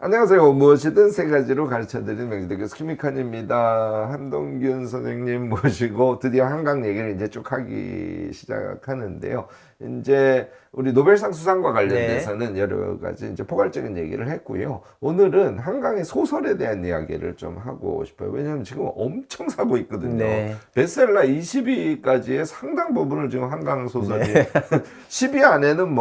안녕하세요. 무엇이든 세 가지로 가르쳐드리는 명지대 교수 김익환입니다. 한동균 선생님 모시고 드디어 한강 얘기를 이제 쭉 하기 시작하는데요. 이제 우리 노벨상 수상과 관련돼서는 여러 가지 이제 포괄적인 얘기를 했고요. 오늘은 한강의 소설에 대한 이야기를 좀 하고 싶어요. 왜냐하면 지금 엄청 사고 있거든요. 네. 베스트셀러 20위까지의 상당 부분을 지금 한강 소설이 10위 안에는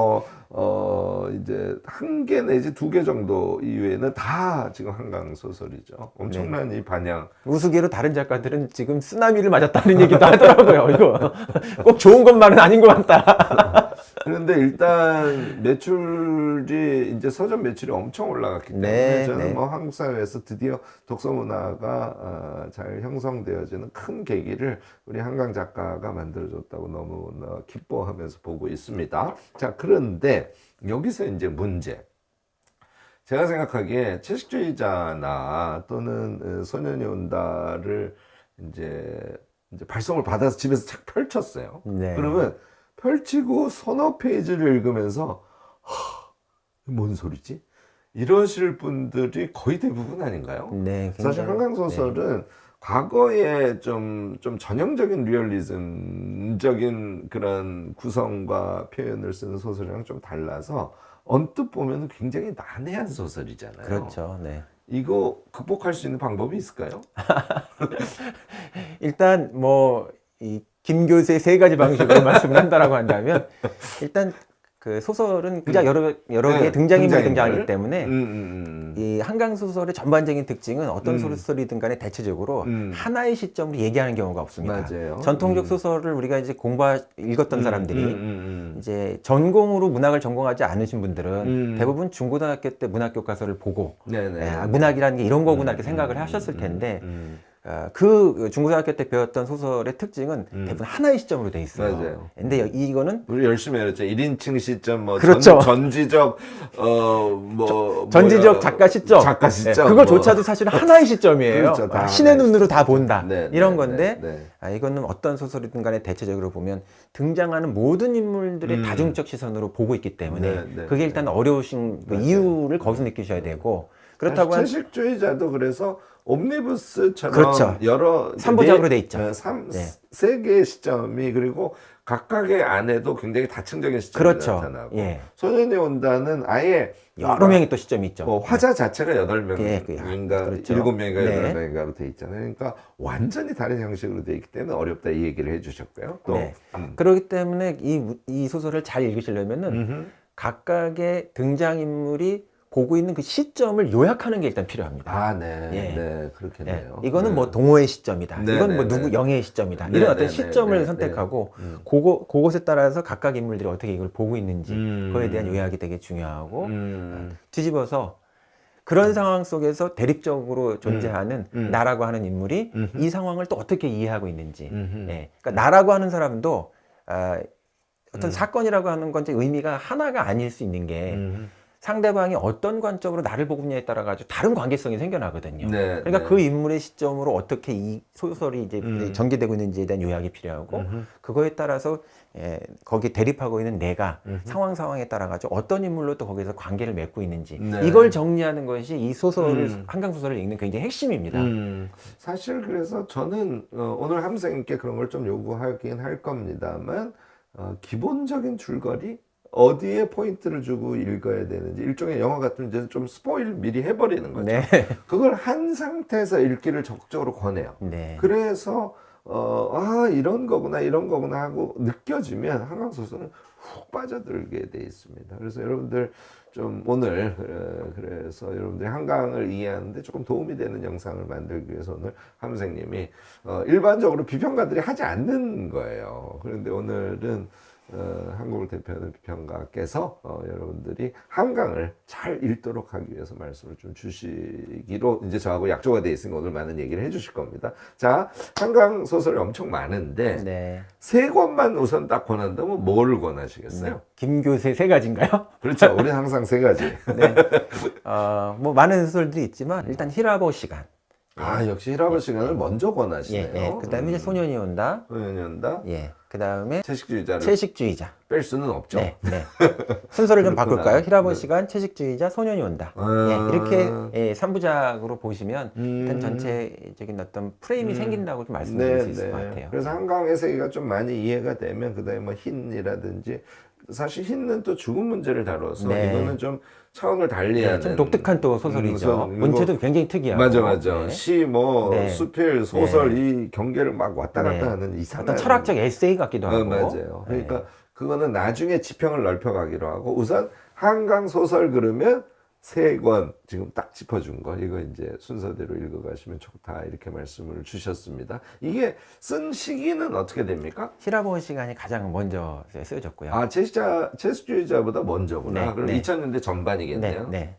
이제 한 개 내지 두 개 정도 이외에는 다 지금 한강 소설이죠. 엄청난 이 반향. 우스개로 다른 작가들은 지금 쓰나미를 맞았다는 얘기도 하더라고요. 이거 꼭 좋은 것만은 아닌 것 같다. 그런데 일단 매출이 이제 서점 매출이 엄청 올라갔기 때문에 저는 뭐 한국 사회에서 드디어 독서 문화가 잘 형성되어지는 큰 계기를 우리 한강 작가가 만들어줬다고 너무나 기뻐하면서 보고 있습니다. 자, 그런데 여기서 이제 문제. 제가 생각하기에 채식주의자나 또는 소년이 온다를 이제 발송을 받아서 집에서 책 펼쳤어요. 네. 그러면 펼치고 서너 페이지를 읽으면서 뭔 소리지? 이러실 분들이 거의 대부분 아닌가요? 네, 사실 한강 소설은 과거에 좀 전형적인 리얼리즘적인 그런 구성과 표현을 쓰는 소설이랑 좀 달라서 언뜻 보면 굉장히 난해한 소설이잖아요. 그렇죠. 네. 이거 극복할 수 있는 방법이 있을까요? 일단 이 김 교수의 세 가지 방식으로 말씀을 한다라고 한다면 일단 그 소설은 그냥 여러 개의 등장인물이 등장하기 때문에 이 한강 소설의 전반적인 특징은 어떤 소설이든 간에 대체적으로 하나의 시점으로 얘기하는 경우가 없습니다. 맞아요. 전통적 소설을 우리가 이제 읽었던 사람들이 이제 전공으로 문학을 전공하지 않으신 분들은 대부분 중고등학교 때 문학 교과서를 보고 문학이라는 게 이런 거구나 이렇게 생각을 하셨을 텐데 그 중고등학교 때 배웠던 소설의 특징은 대부분 하나의 시점으로 돼 있어요. 맞아요. 근데 이거는 우리 열심히 했죠. 1인칭 시점, 그렇죠. 전지적, 전지적 작가 시점. 작가 시점. 그거조차도 사실은 하나의 시점이에요. 그렇죠. 다 신의 하나의 눈으로 시점. 다 본다. 이런 건데, 이거는 어떤 소설이든 간에 대체적으로 보면 등장하는 모든 인물들의 다중적 시선으로 보고 있기 때문에 그게 일단 어려우신 그 이유를 거기서 느끼셔야 되고, 그렇다고 채식주의자도 그래서 옴니버스처럼 그렇죠. 여러 3부작으로 돼 있죠. 세 개의 시점이 그리고 각각의 안에도 굉장히 다층적인 시점이 그렇죠. 나타나고 예. 소년이 온다는 아예 여러 명이 또 시점이 있죠. 화자 자체가 8명인가 그렇죠. 7명인가 8명인가로 돼 있잖아요. 그러니까 완전히 다른 형식으로 돼 있기 때문에 어렵다 이 얘기를 해주셨고요. 또 그렇기 때문에 이 소설을 잘 읽으시려면은 각각의 등장인물이 보고 있는 그 시점을 요약하는 게 일단 필요합니다. 네, 그렇겠네요. 이거는 뭐 동호의 시점이다. 이건 뭐 누구 영예의 시점이다. 이런 어떤 시점을 선택하고 그것에 따라서 각각 인물들이 어떻게 이걸 보고 있는지 그거에 대한 요약이 되게 중요하고 뒤집어서 그런 상황 속에서 대립적으로 존재하는 나라고 하는 인물이 이 상황을 또 어떻게 이해하고 있는지. 그러니까 나라고 하는 사람도 어떤 사건이라고 하는 건 의미가 하나가 아닐 수 있는 게 상대방이 어떤 관점으로 나를 보고 있냐에 따라 가지고 다른 관계성이 생겨나거든요. 그러니까 그 인물의 시점으로 어떻게 이 소설이 이제 전개되고 있는지에 대한 요약이 필요하고 그거에 따라서 거기 대립하고 있는 내가 상황에 따라 가지고 어떤 인물로 또 거기서 관계를 맺고 있는지 이걸 정리하는 것이 이 소설을 한강 소설을 읽는 굉장히 핵심입니다. 사실 그래서 저는 오늘 함생님께 그런 걸 좀 요구하긴 할 겁니다만 기본적인 줄거리 어디에 포인트를 주고 읽어야 되는지 일종의 영화 같은 이제 좀 스포일 미리 해버리는 거죠. 그걸 한 상태에서 읽기를 적극적으로 권해요. 그래서 이런 거구나 하고 느껴지면 한강 소설은 훅 빠져들게 돼 있습니다. 그래서 여러분들 좀 오늘 그래서 여러분들이 한강을 이해하는데 조금 도움이 되는 영상을 만들기 위해서 오늘 함생님이 일반적으로 비평가들이 하지 않는 거예요. 그런데 오늘은 한국을 대표하는 비평가께서 여러분들이 한강을 잘 읽도록 하기 위해서 말씀을 좀 주시기로 이제 저하고 약조가 돼 있으니까 오늘 많은 얘기를 해주실 겁니다. 자, 한강 소설이 엄청 많은데 세 권만 우선 딱 권한다면 뭘 권하시겠어요? 김 교수의 세 가지인가요? 그렇죠. 우리는 항상 세 가지. 뭐 많은 소설들이 있지만 일단 히라보 시간. 역시 히라보 시간을 먼저 권하시네요. 그다음에 이제 소년이 온다. 소년이 온다. 그다음에 채식주의자를 채식주의자. 뺄 수는 없죠. 네, 네. 순서를 좀 그렇구나. 바꿀까요? 히라보 네. 시간, 채식주의자, 소년이 온다. 아. 예, 이렇게 예, 3부작으로 보시면 일단 음. 전체적인 어떤 프레임이 생긴다고 좀 말씀드릴 수 있을 것 같아요. 그래서 한강의 세계가 좀 많이 이해가 되면 그다음에 뭐 흰이라든지 사실 흰은 또 죽음 문제를 다뤄서 네. 이거는 좀 차원을 달리하는 좀 독특한 또 소설이죠. 문체도 굉장히 특이하고. 맞아. 네. 시, 뭐 네. 수필, 소설 이 경계를 막 왔다 갔다 하는 이상한 어떤 철학적 에세이 같기도 하고. 맞아요. 네. 그러니까 그거는 나중에 지평을 넓혀가기로 하고 우선 한강 소설 그러면 3권 지금 딱 짚어준 거 이거 이제 순서대로 읽어가시면 좋다 이렇게 말씀을 주셨습니다. 이게 쓴 시기는 어떻게 됩니까? 히라보 시간이 가장 먼저 쓰여졌고요. 아 채식주의자보다 먼저구나. 네, 그럼 네. 2000년대 전반이겠네요. 네.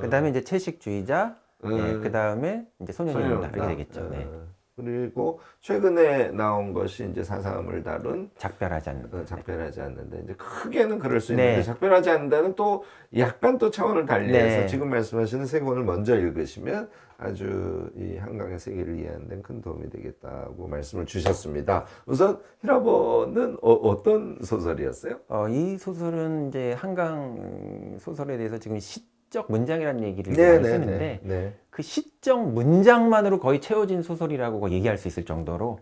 그다음에 이제 채식주의자, 네, 그다음에 이제 소년이 온다 이렇게 되겠죠. 네. 그리고 최근에 나온 것이 이제 사삼을 다룬 작별하지 않는. 작별하지 않는다. 이제 크게는 그럴 수 있는데 네. 작별하지 않는다는 또 약간 또 차원을 달리해서 네. 지금 말씀하시는 3권을 먼저 읽으시면 아주 이 한강의 세계를 이해하는 데 큰 도움이 되겠다고 말씀을 주셨습니다. 우선 히라보는 어떤 소설이었어요? 이 소설은 이제 한강 소설에 대해서 지금 시적 문장이라는 얘기를 네, 많이 네, 쓰는데 네. 그 시적 문장만으로 거의 채워진 소설이라고 얘기할 수 있을 정도로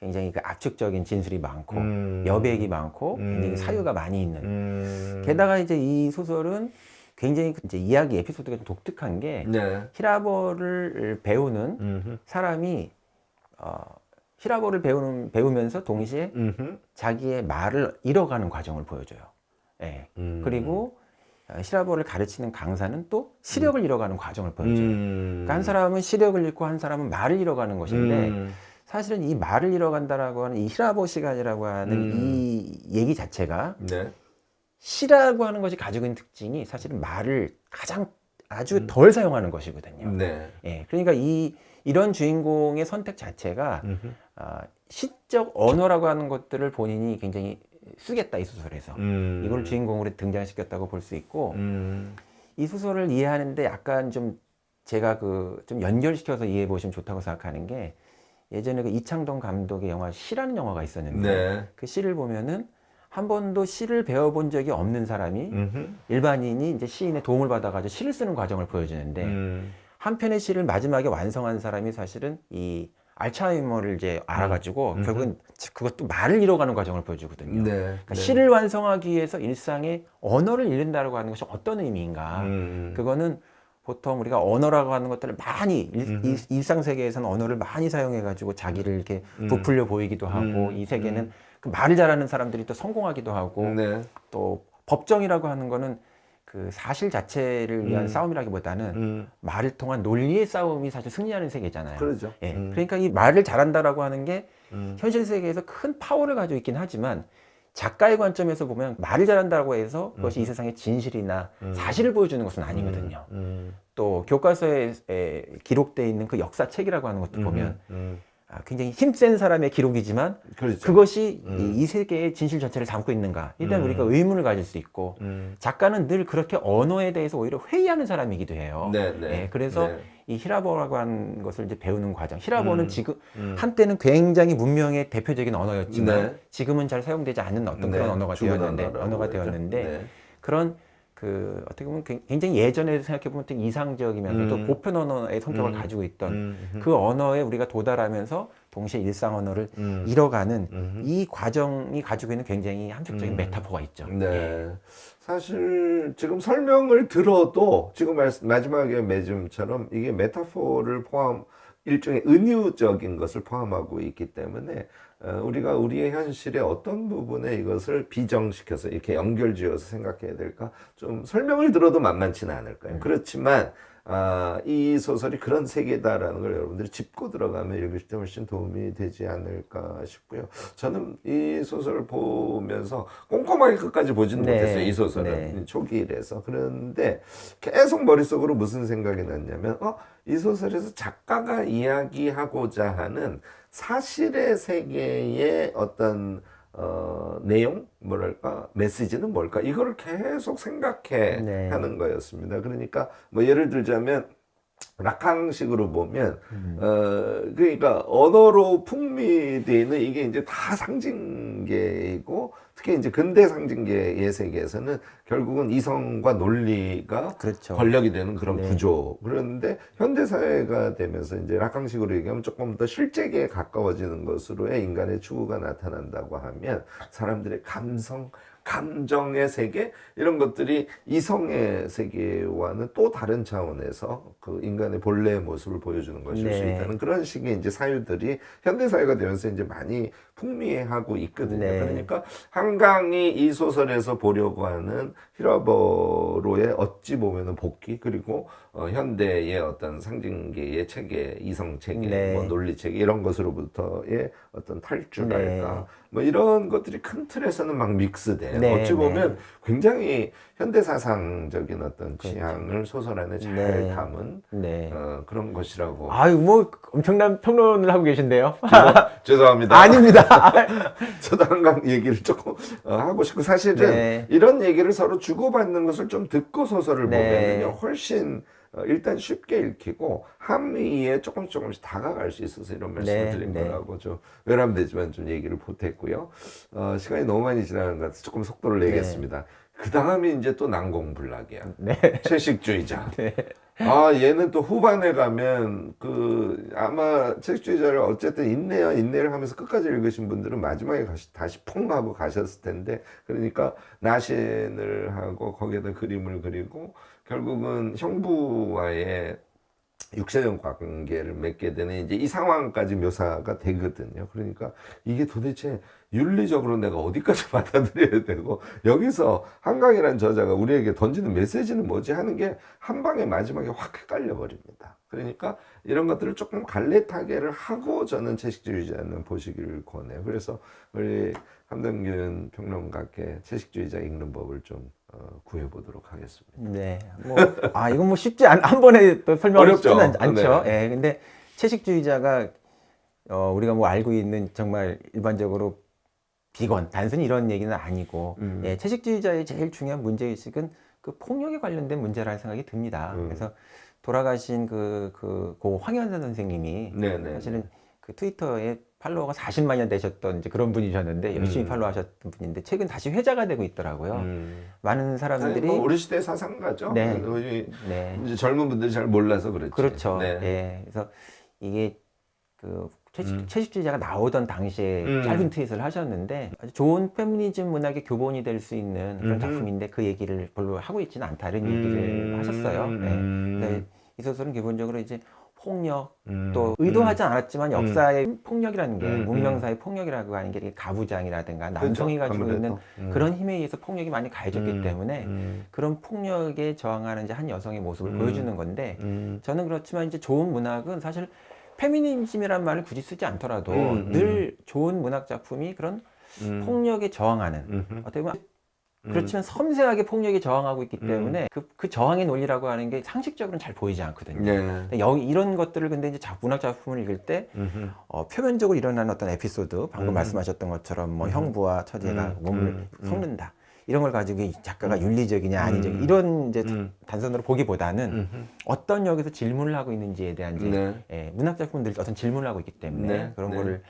굉장히 그 압축적인 진술이 많고 여백이 많고 굉장히 사유가 많이 있는. 게다가 이제 이 소설은 굉장히 이제 이야기 에피소드가 좀 독특한 게 네. 히라보를 배우는 사람이 히라보를 배우면서 동시에 자기의 말을 잃어가는 과정을 보여줘요. 예. 그리고 히라보를 가르치는 강사는 또 시력을 잃어가는 과정을 보여줘요. 그러니까 한 사람은 시력을 잃고 한 사람은 말을 잃어가는 것인데 사실은 이 말을 잃어간다라고 하는 이 히라보 시간이라고 하는 이 얘기 자체가 네. 시라고 하는 것이 가지고 있는 특징이 사실은 말을 가장 아주 덜 사용하는 것이거든요. 네. 예, 그러니까 이런 주인공의 선택 자체가 시적 언어라고 하는 것들을 본인이 굉장히 쓰겠다 이 소설에서 이걸 주인공으로 등장시켰다고 볼 수 있고 이 소설을 이해하는데 약간 좀 제가 좀 연결시켜서 이해해 보시면 좋다고 생각하는 게 예전에 그 이창동 감독의 영화 시라는 영화가 있었는데 네. 그 시를 보면은 한 번도 시를 배워본 적이 없는 사람이 일반인이 이제 시인의 도움을 받아가지고 시를 쓰는 과정을 보여주는데 한 편의 시를 마지막에 완성한 사람이 사실은 이 알츠하이머를 이제 알아가지고 결국은 그것도 말을 잃어가는 과정을 보여주거든요. 네. 그러니까 시를 완성하기 위해서 일상의 언어를 잃는다고 하는 것이 어떤 의미인가? 그거는 보통 우리가 언어라고 하는 것들을 많이 일상 세계에서는 언어를 많이 사용해가지고 자기를 이렇게 부풀려 보이기도 하고 이 세계는 그 말을 잘하는 사람들이 또 성공하기도 하고 네. 또 법정이라고 하는 거는 그 사실 자체를 위한 싸움이라기보다는 말을 통한 논리의 싸움이 사실 승리하는 세계잖아요. 그러죠. 예. 그러니까 이 말을 잘한다라고 하는 게 현실 세계에서 큰 파워를 가지고 있긴 하지만 작가의 관점에서 보면 말을 잘한다고 해서 그것이 이 세상의 진실이나 사실을 보여주는 것은 아니거든요. 또 교과서에 기록되어 있는 그 역사책이라고 하는 것도 보면 굉장히 힘센 사람의 기록이지만 그렇죠. 그것이 이 세계의 진실 전체를 담고 있는가 일단 우리가 의문을 가질 수 있고 작가는 늘 그렇게 언어에 대해서 오히려 회의하는 사람이기도 해요. 네, 네. 예, 그래서 네. 이 히라보라고 하는 것을 이제 배우는 과정. 히라보는 지금 한때는 굉장히 문명의 대표적인 언어였지만 네. 지금은 잘 사용되지 않는 어떤 네. 그런 언어가 죽은 되었는데 언어라고 되었는데 네. 그런 그 어떻게 보면 굉장히 예전에 생각해 보면 되게 이상적이면서 또 보편 언어의 성격을 가지고 있던 그 언어에 우리가 도달하면서 동시에 일상 언어를 잃어가는 이 과정이 가지고 있는 굉장히 함축적인 메타포가 있죠. 네. 예. 사실 지금 설명을 들어도 지금 마지막에 매즘처럼 이게 메타포를 일종의 은유적인 것을 포함하고 있기 때문에 우리가 우리의 현실의 어떤 부분에 이것을 비정시켜서 이렇게 연결지어서 생각해야 될까 좀 설명을 들어도 만만치는 않을 거예요. 그렇지만 이 소설이 그런 세계다라는 걸 여러분들이 짚고 들어가면 읽으실 때 훨씬 도움이 되지 않을까 싶고요. 저는 이 소설을 보면서 꼼꼼하게 끝까지 보지는 네. 못했어요. 이 소설은 초기이라서. 그런데 계속 머릿속으로 무슨 생각이 났냐면 이 소설에서 작가가 이야기하고자 하는 사실의 세계의 어떤 내용, 뭐랄까, 메시지는 뭘까? 이거를 계속 생각해 네. 하는 거였습니다. 그러니까, 뭐, 예를 들자면, 락강식으로 보면 그러니까 언어로 풍미되어 있는 이게 이제 다 상징계이고 특히 이제 근대 상징계의 세계에서는 결국은 이성과 논리가 그렇죠. 권력이 되는 그런 네. 구조. 그런데 현대 사회가 되면서 이제 락강식으로 얘기하면 조금 더 실제계에 가까워지는 것으로의 인간의 추구가 나타난다고 하면 사람들의 감성, 감정의 세계 이런 것들이 이성의 세계와는 또 다른 차원에서 그 인간의 본래의 모습을 보여주는 것일 수 네. 있다는 그런 식의 이제 사유들이 현대 사회가 되면서 이제 많이 풍미하고 있거든요. 네. 그러니까 한강이 이 소설에서 보려고 하는 히라버로의 어찌 보면은 복귀 그리고 현대의 어떤 상징계의 체계, 이성 체계, 네. 뭐 논리 체계 이런 것으로부터의 어떤 탈주랄까 네. 뭐 이런 것들이 큰 틀에서는 막 믹스돼. 네, 어찌 보면 네. 굉장히 현대 사상적인 어떤 취향을 소설 안에 잘 네. 담은 네. 그런 것이라고. 아유, 뭐 엄청난 평론을 하고 계신데요. 죄송합니다. 아닙니다. 저도 한강 얘기를 조금 하고 싶고 사실은 네. 이런 얘기를 서로 주고받는 것을 좀 듣고 소설을 네. 보면요 훨씬 일단 쉽게 읽히고 함의에 조금씩 다가갈 수 있어서 이런 말씀을 네, 드린 네. 거라고 좀 외람되지만 좀 얘기를 보탰고요. 시간이 너무 많이 지나는 것 같아서 조금 속도를 내겠습니다. 그 다음이 이제 또 난공불락이야. 네. 채식주의자. 네. 얘는 또 후반에 가면 아마 채식주의자를 어쨌든 인내를 하면서 끝까지 읽으신 분들은 마지막에 다시 퐁 하고 가셨을 텐데 그러니까 나신을 하고 거기에다 그림을 그리고 결국은 형부와의 육체적 관계를 맺게 되는 이제 이 상황까지 묘사가 되거든요. 그러니까 이게 도대체 윤리적으로 내가 어디까지 받아들여야 되고 여기서 한강이라는 저자가 우리에게 던지는 메시지는 뭐지 하는 게 한 방에 마지막에 확 헷갈려 버립니다. 그러니까 이런 것들을 조금 갈래타개를 하고 저는 채식주의자는 보시기를 권해요. 그래서 우리 함동균 평론가께 채식주의자 읽는 법을 좀 구해보도록 하겠습니다. 네. 이건 뭐 쉽지 한 번에 또 설명을 쉽지는 어렵죠. 않죠. 네. 예. 근데 채식주의자가 우리가 뭐 알고 있는 정말 일반적으로 비건 단순히 이런 얘기는 아니고 예, 채식주의자의 제일 중요한 문제의식은 그 폭력에 관련된 문제라는 생각이 듭니다. 그래서 돌아가신 고 황현산 선생님이 네네. 사실은 그 트위터에 팔로워가 40만 년 되셨던 이제 그런 분이셨는데 열심히 팔로우하셨던 분인데 최근 다시 회자가 되고 있더라고요. 많은 사람들이 뭐 우리 시대 사상가죠. 네. 우리 네. 이제 젊은 분들이 잘 몰라서 그렇지. 그렇죠. 네. 예. 그래서 이게 그 채식주의자가 나오던 당시에 짧은 트윗을 하셨는데 아주 좋은 페미니즘 문학의 교본이 될 수 있는 그런 작품인데 그 얘기를 별로 하고 있지는 않다 이런 얘기를 하셨어요. 네. 이 소설은 기본적으로 이제 폭력 또 의도하지 않았지만 역사의 폭력이라는 게 문명사의 폭력이라고 하는 게 이렇게 가부장이라든가 남성이 그렇죠. 가지고 아무래도. 있는 그런 힘에 의해서 폭력이 많이 가해졌기 때문에 그런 폭력에 저항하는 이제 한 여성의 모습을 보여주는 건데 저는 그렇지만 이제 좋은 문학은 사실 페미니즘이란 말을 굳이 쓰지 않더라도 늘 좋은 문학 작품이 그런 폭력에 저항하는 어떻게 보면 그렇지만 섬세하게 폭력에 저항하고 있기 때문에 그 저항의 논리라고 하는 게 상식적으로는 잘 보이지 않거든요. 네. 여기 이런 것들을 근데 이제 문학 작품을 읽을 때 표면적으로 일어나는 어떤 에피소드 방금 말씀하셨던 것처럼 뭐 형부와 처제가 몸을 섞는다. 이런 걸 가지고 이 작가가 윤리적이냐 아니냐 이런 이제 단선으로 보기보다는 어떤 역에서 질문을 하고 있는지에 대한 이제 네. 예, 문학 작품들이 어떤 질문을 하고 있기 때문에 네. 그런 네. 거를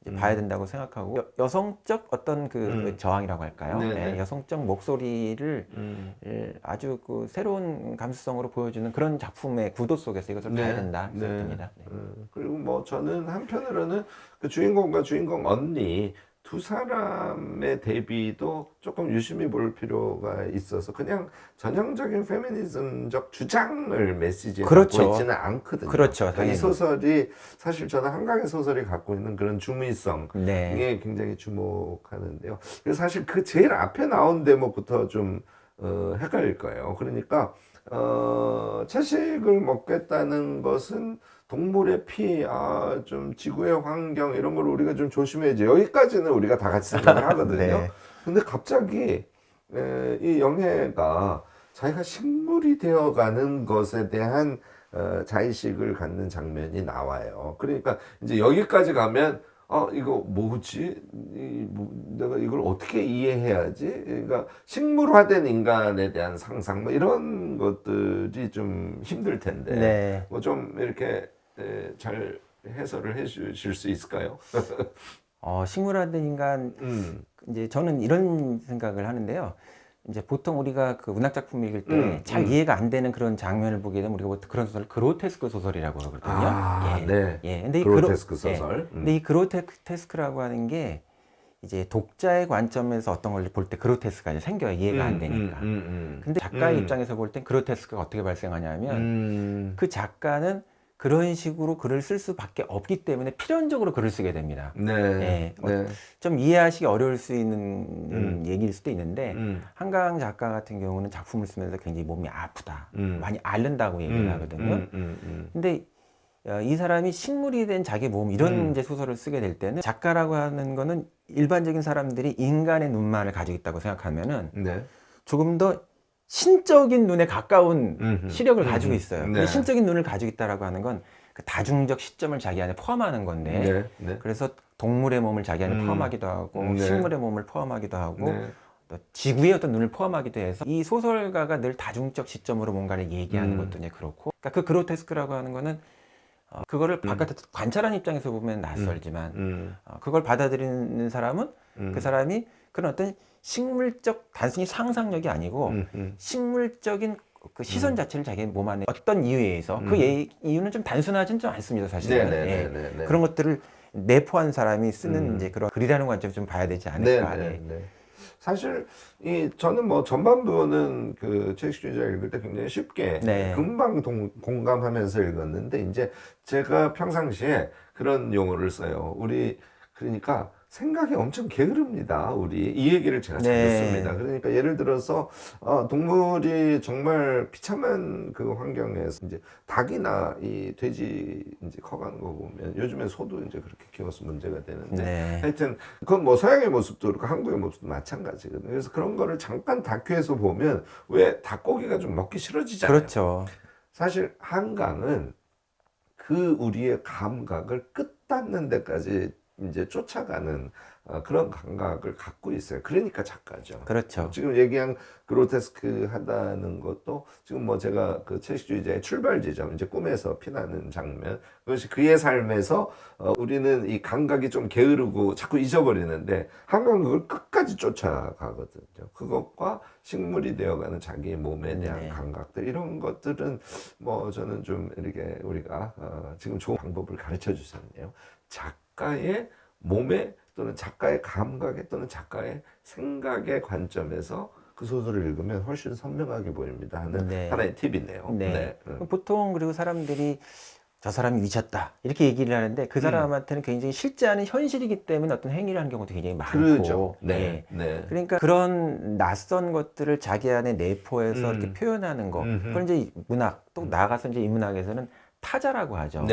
이제 봐야 된다고 생각하고 여성적 어떤 그 저항이라고 할까요? 네, 예, 네. 여성적 목소리를 아주 그 새로운 감수성으로 보여주는 그런 작품의 구도 속에서 이것을 봐야 된다 생각합니다. 네. 그리고 뭐 저는 한편으로는 그 주인공과 주인공 언니 두 사람의 대비도 조금 유심히 볼 필요가 있어서 그냥 전형적인 페미니즘적 주장을 메시지에 그렇죠. 갖고 있지는 않거든요. 그렇죠, 그러니까 이 당연히. 소설이 사실 저는 한강의 소설이 갖고 있는 그런 중의성에 네. 굉장히 주목하는데요. 그래서 사실 그 제일 앞에 나온 대목부터 좀 헷갈릴 거예요. 그러니까 채식을 먹겠다는 것은 동물의 피, 좀 지구의 환경 이런 걸 우리가 좀 조심해야지. 여기까지는 우리가 다 같이 생각을 하거든요. 네. 근데 갑자기 이 영애가 자기가 식물이 되어가는 것에 대한 자의식을 갖는 장면이 나와요. 그러니까 이제 여기까지 가면 이거 뭐지? 내가 이걸 어떻게 이해해야지? 그러니까 식물화된 인간에 대한 상상 뭐 이런 것들이 좀 힘들 텐데 네. 뭐 좀 이렇게 잘 해설을 해주실 수 있을까요? 식물화된 인간, 이제 저는 이런 생각을 하는데요. 이제 보통 우리가 그 문학 작품 읽을 때 잘 이해가 안 되는 그런 장면을 보게 되면 우리가 뭐 그런 소설 그로테스크 소설이라고 그러거든요. 네. 근데 그로테스크 소설. 근데 이 그로테스크라고 하는 게 이제 독자의 관점에서 어떤 걸 볼 때 그로테스크가 이제 생겨요. 이해가 안 되니까. 근데 작가의 입장에서 볼 땐 그로테스크가 어떻게 발생하냐면 그 작가는 그런 식으로 글을 쓸 수밖에 없기 때문에 필연적으로 글을 쓰게 됩니다. 네. 좀 이해하시기 어려울 수 있는 얘기일 수도 있는데 한강 작가 같은 경우는 작품을 쓰면서 굉장히 몸이 아프다, 많이 앓는다고 얘기를 하거든요. 근데 이 사람이 식물이 된 자기 몸 이런 이제 소설을 쓰게 될 때는 작가라고 하는 거는 일반적인 사람들이 인간의 눈만을 가지고 있다고 생각하면은 네. 조금 더 신적인 눈에 가까운 시력을 가지고 있어요. 네. 근데 신적인 눈을 가지고 있다라고 하는 건 그 다중적 시점을 자기 안에 포함하는 건데 그래서 동물의 몸을 자기 안에 포함하기도 하고 식물의 몸을 포함하기도 하고 또 지구의 어떤 눈을 포함하기도 해서 이 소설가가 늘 다중적 시점으로 뭔가를 얘기하는 것도 이제 그렇고 그러니까 그 그로테스크라고 하는 거는 그거를 바깥에서 관찰하는 입장에서 보면 낯설지만 그걸 받아들이는 사람은 그 사람이 그런 어떤 식물적 단순히 상상력이 아니고 식물적인 그 시선 자체를 자기 몸 안에 어떤 이유에 의해서 그 이유는 좀 단순하진 좀 않습니다 사실은. 그런 것들을 내포한 사람이 쓰는 이제 그런 글이라는 관점 좀 봐야 되지 않을까. 사실 저는 뭐 전반부는 그 채식주의자 읽을 때 굉장히 쉽게 금방 공감하면서 읽었는데 이제 제가 평상시에 그런 용어를 써요. 우리 그러니까 생각이 엄청 게으릅니다. 우리 이 얘기를 제가 잘 듣습니다. 그러니까 예를 들어서 동물이 정말 비참한 그 환경에서 이제 닭이나 이 돼지 이제 커가는 거 보면 요즘엔 소도 이제 그렇게 키워서 문제가 되는데 하여튼 그건 뭐 서양의 모습도 그렇고 한국의 모습도 마찬가지거든요. 그래서 그런 거를 잠깐 다큐에서 보면 왜 닭고기가 좀 먹기 싫어지잖아요. 그렇죠. 사실 한강은 그 우리의 감각을 끝닿는 데까지 이제 쫓아가는 그런 감각을 갖고 있어요. 그러니까 작가죠. 그렇죠. 지금 얘기한 그로테스크 하다는 것도 지금 뭐 제가 그 채식주의자의 출발 지점, 이제 꿈에서 피나는 장면, 그것이 그의 삶에서 우리는 이 감각이 좀 게으르고 자꾸 잊어버리는데 한강은 그걸 끝까지 쫓아가거든요. 그것과 식물이 되어가는 자기 몸에 대한 감각들, 이런 것들은 뭐 저는 좀 이렇게 우리가 지금 좋은 방법을 가르쳐 주셨네요. 작가의 몸에 또는 작가의 감각에 또는 작가의 생각의 관점에서 그 소설을 읽으면 훨씬 선명하게 보입니다 하는 하나의 팁이네요. 보통 그리고 사람들이 저 사람이 미쳤다 이렇게 얘기를 하는데 그 사람한테는 굉장히 쉽지 않은 현실이기 때문에 어떤 행위를 하는 경우도 굉장히 많고 그렇죠. 그러니까 그런 낯선 것들을 자기 안에 내포해서 이렇게 표현하는 거 그걸 이제 문학 또 나아가서 이제 인문학에서는 타자라고 하죠.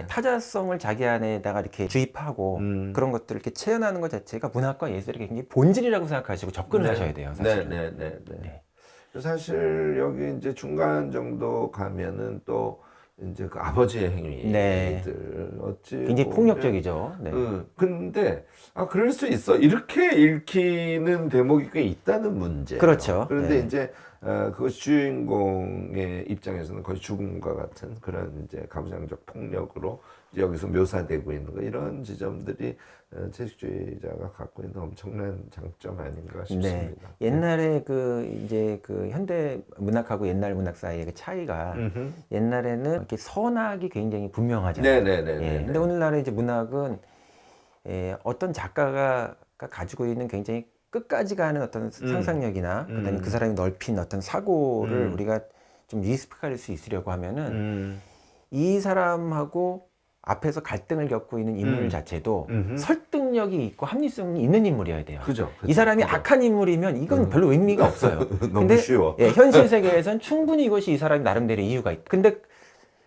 타자성을 자기 안에다가 이렇게 주입하고 그런 것들을 이렇게 체현하는 것 자체가 문학과 예술의 굉장히 본질이라고 생각하시고 접근을 하셔야 돼요. 사실은. 사실 여기 이제 중간 정도 가면은 또 이제 그 아버지의 행위들 어찌 굉장히 폭력적이죠. 근데 그럴 수 있어 이렇게 읽히는 대목이 꽤 있다는 문제. 그렇죠. 그런데 이제 그것이 주인공의 입장에서는 거의 죽음과 같은 그런 이제 가부장적 폭력으로 이제 여기서 묘사되고 있는 거, 이런 지점들이 채식주의자가 갖고 있는 엄청난 장점 아닌가 싶습니다. 옛날에 그 이제 그 현대 문학하고 옛날 문학 사이의 그 차이가 옛날에는 이렇게 선악이 굉장히 분명하잖아요. 근데 오늘날의 이제 문학은 어떤 작가가 가지고 있는 굉장히 끝까지 가는 어떤 상상력이나 그다음에 그 사람이 넓힌 어떤 사고를 우리가 좀 리스펙할 수 있으려고 하면은 이 사람하고 앞에서 갈등을 겪고 있는 인물 자체도 설득력이 있고 합리성이 있는 인물이어야 돼요. 이 사람이 악한 인물이면 이건 별로 의미가 없어요. 너무 쉬워. 현실 세계에선 충분히 이것이 이 사람이 나름대로 이유가 있다. 근데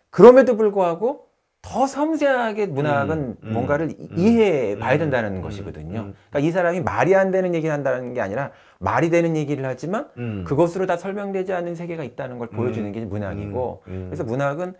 그럼에도 불구하고 더 섬세하게 문학은 뭔가를 이해해 봐야 된다는 것이거든요. 그러니까 이 사람이 말이 안 되는 얘기를 한다는 게 아니라 말이 되는 얘기를 하지만 그것으로 다 설명되지 않는 세계가 있다는 걸 보여주는 게 문학이고 그래서 문학은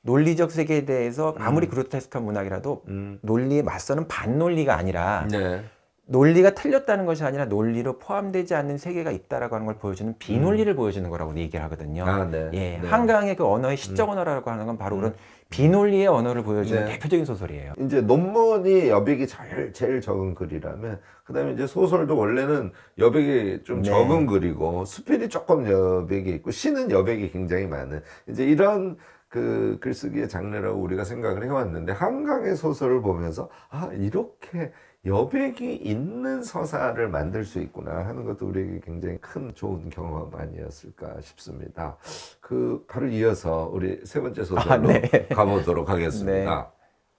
논리적 세계에 대해서 아무리 그로테스크한 문학이라도 논리에 맞서는 반논리가 아니라 네. 논리가 틀렸다는 것이 아니라 논리로 포함되지 않는 세계가 있다라고 하는 걸 보여주는 비논리를 보여주는 거라고 얘기를 하거든요. 아, 네. 예, 네. 한강의 그 언어의 시적 언어라고 하는 건 바로 그런 비논리의 언어를 보여주는 네. 대표적인 소설이에요. 이제 논문이 여백이 제일 적은 글이라면, 그다음에 이제 소설도 원래는 여백이 좀 네. 적은 글이고 스필이 조금 여백이 있고 시는 여백이 굉장히 많은 이제 이런 그 글쓰기의 장르라고 우리가 생각을 해왔는데, 한강의 소설을 보면서 아, 이렇게 여백이 있는 서사를 만들 수 있구나 하는 것도 우리에게 굉장히 큰 좋은 경험 아니었을까 싶습니다. 그 바로 이어서 우리 세 번째 소설로 네. 가보도록 하겠습니다.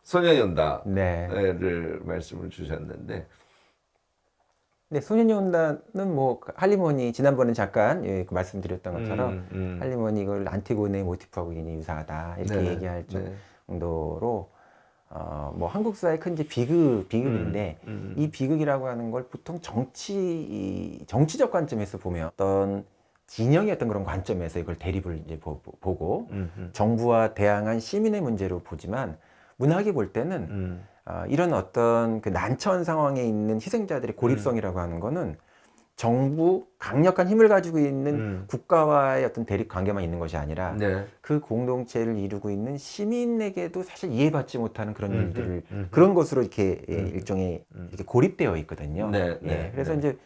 소년이 온다를 네. 말씀을 주셨는데, 네, 소년이 온다는 뭐 할리몬이 지난번에 잠깐 그 말씀드렸던 것처럼 할리몬이 이걸 안티고네의 모티프하고 굉장히 유사하다 이렇게 네, 얘기할 네. 정도로 뭐 한국 사회의 큰 이제 비극인데 이 비극이라고 하는 걸 보통 정치적 관점에서 보면 어떤 진영의 어떤 그런 관점에서 이걸 대립을 이제 보고 정부와 대항한 시민의 문제로 보지만 문학이 볼 때는 이런 어떤 그 난처한 상황에 있는 희생자들의 고립성이라고 하는 거는 정부, 강력한 힘을 가지고 있는 국가와의 어떤 대립 관계만 있는 것이 아니라 네. 그 공동체를 이루고 있는 시민에게도 사실 이해받지 못하는 그런 일들을 그런 것으로 이렇게 일종의 이렇게 고립되어 있거든요. 네, 예, 네, 그래서 네. 이제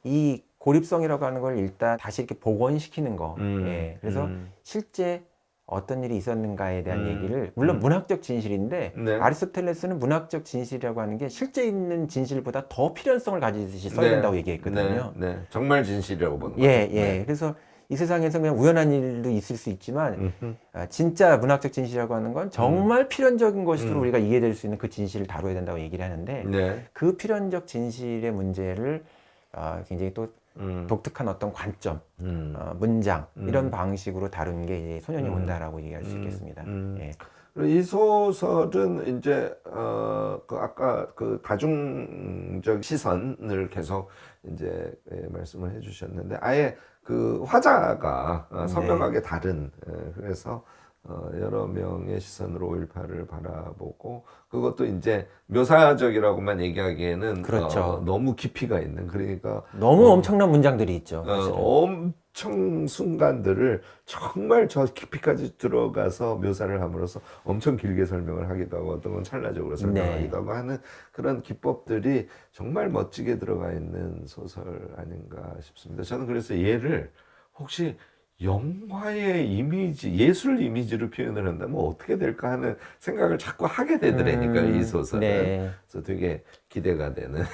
이 고립성이라고 하는 걸 일단 다시 이렇게 복원시키는 거. 예, 그래서 실제 어떤 일이 있었는가에 대한 얘기를 물론 문학적 진실인데 네. 아리스토텔레스는 문학적 진실이라고 하는 게 실제 있는 진실보다 더 필연성을 가지듯이 써야 된다고 얘기했거든요. 네, 네. 정말 진실이라고 보는 거죠. 예, 예. 네. 그래서 이 세상에서 그냥 우연한 일도 있을 수 있지만 진짜 문학적 진실이라고 하는 건 정말 필연적인 것으로 우리가 이해될 수 있는 그 진실을 다뤄야 된다고 얘기를 하는데 네. 그 필연적 진실의 문제를 굉장히 또 독특한 어떤 관점, 문장 이런 방식으로 다룬 게 이제 소년이 온다라고 얘기할 수 있겠습니다. 예. 이 소설은 이제 그 아까 그 다중적 시선을 계속 이제 말씀을 해주셨는데, 아예 그 화자가 선명하게 다른, 그래서 여러 명의 시선으로 5.18을 바라보고, 그것도 이제 묘사적이라고만 얘기하기에는 그렇죠. 너무 깊이가 있는, 그러니까 너무 엄청난 문장들이 있죠. 사실은. 엄청 순간들을 정말 저 깊이까지 들어가서 묘사를 함으로써 엄청 길게 설명을 하기도 하고, 어떤 건 찰나적으로 설명하기도 하고 하는 그런 기법들이 정말 멋지게 들어가 있는 소설 아닌가 싶습니다. 저는 그래서 얘를 혹시 영화의 이미지, 예술 이미지로 표현을 한다면 어떻게 될까 하는 생각을 자꾸 하게 되더라니까요, 이 소설은. 네. 그래서 되게 기대가 되는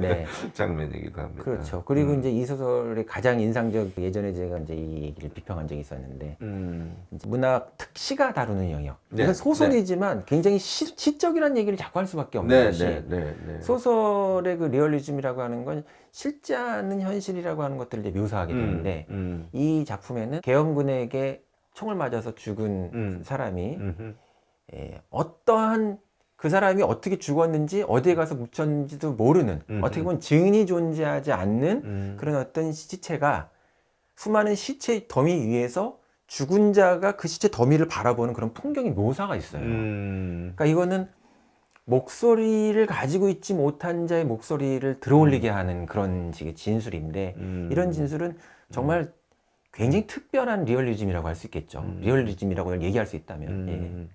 네. 장면이기도 합니다. 그렇죠. 그리고 이제 이 소설의 가장 인상적, 예전에 제가 이제 이 얘기를 비평한 적이 있었는데, 이제 문학 특시가 다루는 영역. 네, 이건 소설이지만 굉장히 시적이라는 얘기를 자꾸 할 수밖에 없는 네, 것이 네, 네, 네. 소설의 그 리얼리즘이라고 하는 건 실제 않은 현실이라고 하는 것들을 이제 묘사하게 되는데, 이 작품에는 계엄군에게 총을 맞아서 죽은 사람이 어떠한 그 사람이 어떻게 죽었는지 어디에 가서 묻혔는지도 모르는 어떻게 보면 증인이 존재하지 않는 그런 어떤 시체가 수많은 시체 더미 위에서 죽은 자가 그 시체 더미를 바라보는 그런 풍경이 묘사가 있어요. 그러니까 이거는 목소리를 가지고 있지 못한 자의 목소리를 들어올리게 하는 그런 식의 진술인데 이런 진술은 정말 굉장히 특별한 리얼리즘이라고 할 수 있겠죠. 리얼리즘이라고 얘기할 수 있다면. 예.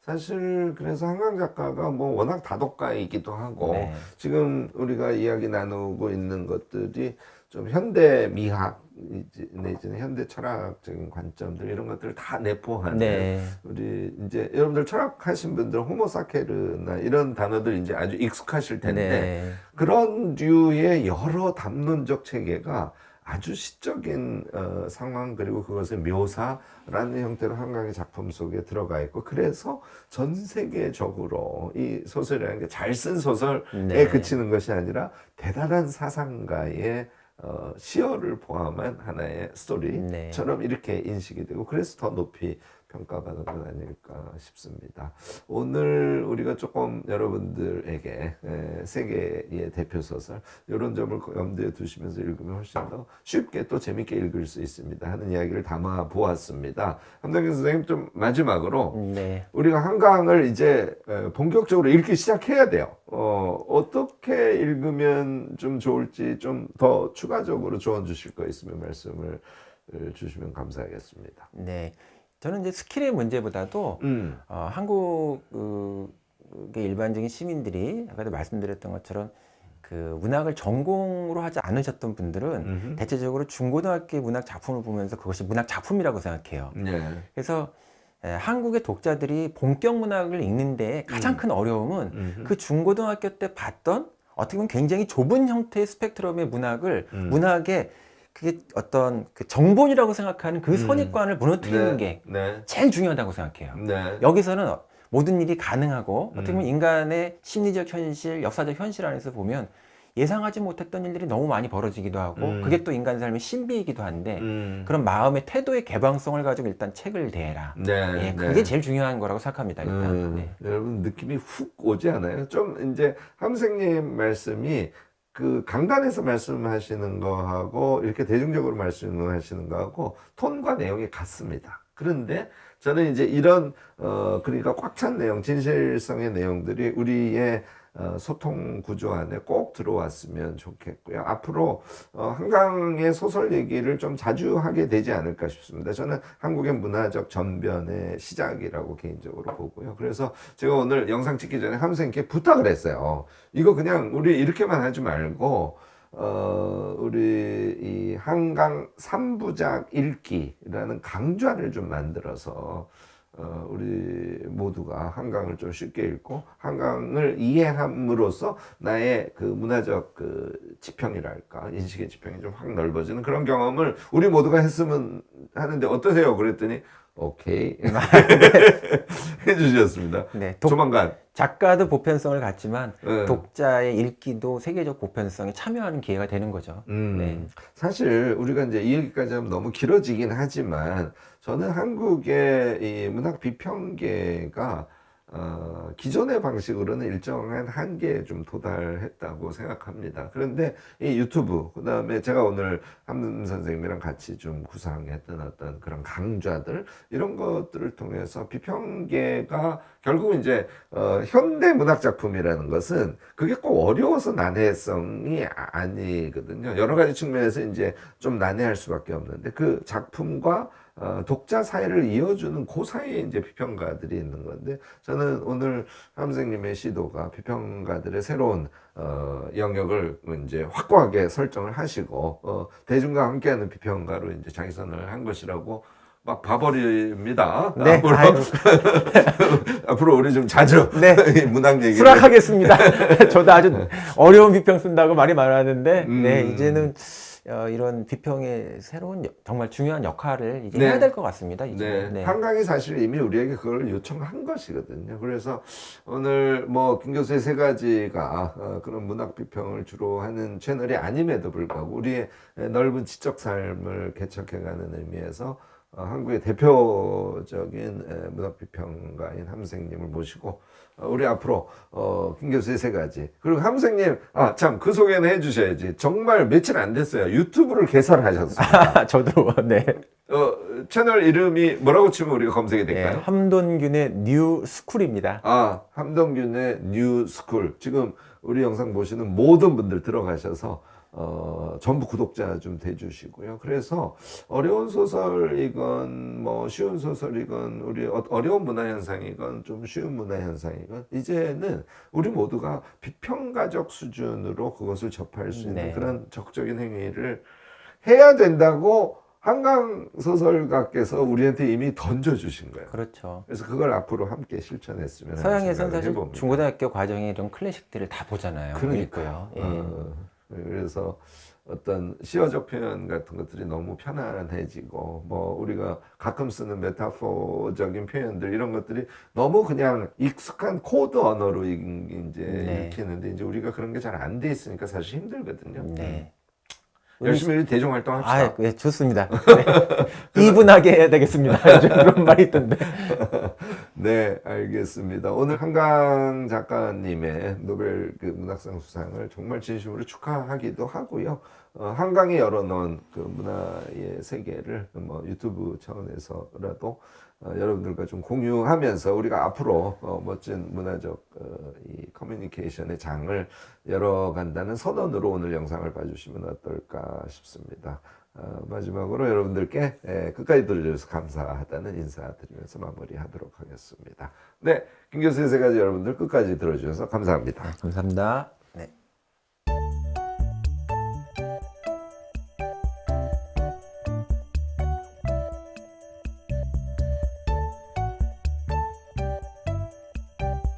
사실 그래서 한강 작가가 뭐 워낙 다독가이기도 하고, 네. 지금 우리가 이야기 나누고 있는 것들이 좀 현대 미학 내지는 현대 철학적인 관점들, 이런 것들을 다 내포하는, 네. 우리 이제 여러분들 철학하신 분들 호모사케르나 이런 단어들 이제 아주 익숙하실 텐데, 네. 그런 류의 여러 담론적 체계가 아주 시적인 상황, 그리고 그것의 묘사라는 형태로 한강의 작품 속에 들어가 있고, 그래서 전 세계적으로 이 소설이라는 게 잘 쓴 소설에 네. 그치는 것이 아니라 대단한 사상가의 시어를 포함한 하나의 스토리처럼 이렇게 인식이 되고, 그래서 더 높이 평가받은 건 아닐까 싶습니다. 오늘 우리가 조금 여러분들에게 세계의 대표 소설 이런 점을 염두에 두시면서 읽으면 훨씬 더 쉽게 또 재밌게 읽을 수 있습니다 하는 이야기를 담아 보았습니다. 함덕인 선생님, 좀 마지막으로 네. 우리가 한강을 이제 본격적으로 읽기 시작해야 돼요. 어떻게 읽으면 좀 좋을지 좀 더 추가적으로 조언 주실 거 있으면 말씀을 주시면 감사하겠습니다. 네. 저는 이제 스킬의 문제보다도 한국의 일반적인 시민들이 아까도 말씀드렸던 것처럼 그 문학을 전공으로 하지 않으셨던 분들은 대체적으로 중고등학교 문학 작품을 보면서 그것이 문학 작품이라고 생각해요. 네. 그래서 한국의 독자들이 본격 문학을 읽는데 가장 큰 어려움은 그 중고등학교 때 봤던 어떻게 보면 굉장히 좁은 형태의 스펙트럼의 문학을 문학의 그게 어떤 그 정본이라고 생각하는 그 선입관을 무너뜨리는 게 제일 중요하다고 생각해요. 네. 여기서는 모든 일이 가능하고 어떻게 보면 인간의 심리적 현실, 역사적 현실 안에서 보면 예상하지 못했던 일들이 너무 많이 벌어지기도 하고 그게 또 인간 삶의 신비이기도 한데 그런 마음의 태도의 개방성을 가지고 일단 책을 대해라. 네. 예, 그게 제일 중요한 거라고 생각합니다. 일단. 네. 여러분 느낌이 훅 오지 않아요? 좀 이제 함생님 말씀이 그 강단에서 말씀하시는 거하고 이렇게 대중적으로 말씀하시는 거하고 톤과 내용이 같습니다. 그런데 저는 이제 이런 그러니까 꽉 찬 내용, 진실성의 내용들이 우리의 소통 구조 안에 꼭 들어왔으면 좋겠고요. 앞으로 한강의 소설 얘기를 좀 자주 하게 되지 않을까 싶습니다. 저는 한국의 문화적 전변의 시작이라고 개인적으로 보고요. 그래서 제가 오늘 영상 찍기 전에 함생님께 부탁을 했어요. 이거 그냥 우리 이렇게만 하지 말고 우리 이 한강 3부작 읽기라는 강좌를 좀 만들어서 우리 모두가 한강을 좀 쉽게 읽고 한강을 이해함으로써 나의 그 문화적 그 지평이랄까 인식의 지평이 좀 확 넓어지는 그런 경험을 우리 모두가 했으면 하는데 어떠세요? 그랬더니 오케이 해주셨습니다. 네, 조만간 작가도 보편성을 갖지만 독자의 읽기도 세계적 보편성에 참여하는 기회가 되는 거죠. 네. 사실 우리가 이제 이 얘기까지 하면 너무 길어지긴 하지만 저는 한국의 이 문학 비평계가 기존의 방식으로는 일정한 한계에 좀 도달했다고 생각합니다. 그런데 이 유튜브, 그 다음에 제가 오늘 함 선생님이랑 같이 좀 구상했던 어떤 그런 강좌들, 이런 것들을 통해서 비평계가 결국 이제, 현대 문학 작품이라는 것은 그게 꼭 어려워서 난해성이 아니거든요. 여러 가지 측면에서 이제 좀 난해할 수밖에 없는데 그 작품과 독자 사이를 이어주는 그 사이에 이제 비평가들이 있는 건데 저는 오늘 함생님의 시도가 비평가들의 새로운 영역을 이제 확고하게 설정을 하시고 대중과 함께하는 비평가로 이제 자기선을 한 것이라고 막 봐버립니다. 네. 앞으로 우리 좀 자주 네. 문학 얘기를 수락하겠습니다. 저도 아주 어려운 비평 쓴다고 말이 많았는데 네, 이제는 이런 비평의 새로운 정말 중요한 역할을 이제 해야 될 것 같습니다. 이제. 네. 네. 한강이 사실 이미 우리에게 그걸 요청한 것이거든요. 그래서 오늘 뭐 김 교수의 세 가지가 그런 문학 비평을 주로 하는 채널이 아님에도 불구하고 우리의 넓은 지적 삶을 개척해가는 의미에서 한국의 대표적인 문학 비평가인 함생님을 모시고 우리 앞으로 김 교수의 세 가지, 그리고 함생님 참 그 소개는 해주셔야지. 정말 며칠 안 됐어요. 유튜브를 개설하셨습니다. 저도 네. 채널 이름이 뭐라고 치면 우리가 검색이 네, 될까요? 함돈균의 뉴 스쿨입니다. 함동균의 뉴 스쿨. 지금 우리 영상 보시는 모든 분들 들어가셔서 전부 구독자 좀 돼주시고요. 그래서 어려운 소설이건 뭐 쉬운 소설이건 우리 어려운 문화 현상이건 좀 쉬운 문화 현상이건 이제는 우리 모두가 비평가적 수준으로 그것을 접할 수 있는 그런 적극적인 행위를 해야 된다고 한강 소설가께서 우리한테 이미 던져주신 거예요. 그렇죠. 그래서 그걸 앞으로 함께 실천했으면 하는 서양에서는 생각을 사실 해봅니다. 중고등학교 과정에 이런 클래식들을 다 보잖아요. 그러니까요. 그래서 어떤 시어적 표현 같은 것들이 너무 편안해지고 뭐 우리가 가끔 쓰는 메타포적인 표현들 이런 것들이 너무 그냥 익숙한 코드 언어로 이제 읽히는데 이제 우리가 그런 게 잘 안 돼 있으니까 사실 힘들거든요. 네. 열심히 대중 활동합시다. 아, 네, 좋습니다. 네. 이분하게 해야 되겠습니다. 요즘 그런 말이 있던데. 네, 알겠습니다. 오늘 한강 작가님의 노벨 그 문학상 수상을 정말 진심으로 축하하기도 하고요. 한강이 열어놓은 그 문화의 세계를 뭐 유튜브 차원에서라도 여러분들과 좀 공유하면서 우리가 앞으로 멋진 문화적 이 커뮤니케이션의 장을 열어간다는 선언으로 오늘 영상을 봐주시면 어떨까 싶습니다. 마지막으로 여러분들께 끝까지 들어주셔서 감사하다는 인사드리면서 마무리하도록 하겠습니다. 네, 김 교수의 세 가지 여러분들 끝까지 들어주셔서 감사합니다. 감사합니다.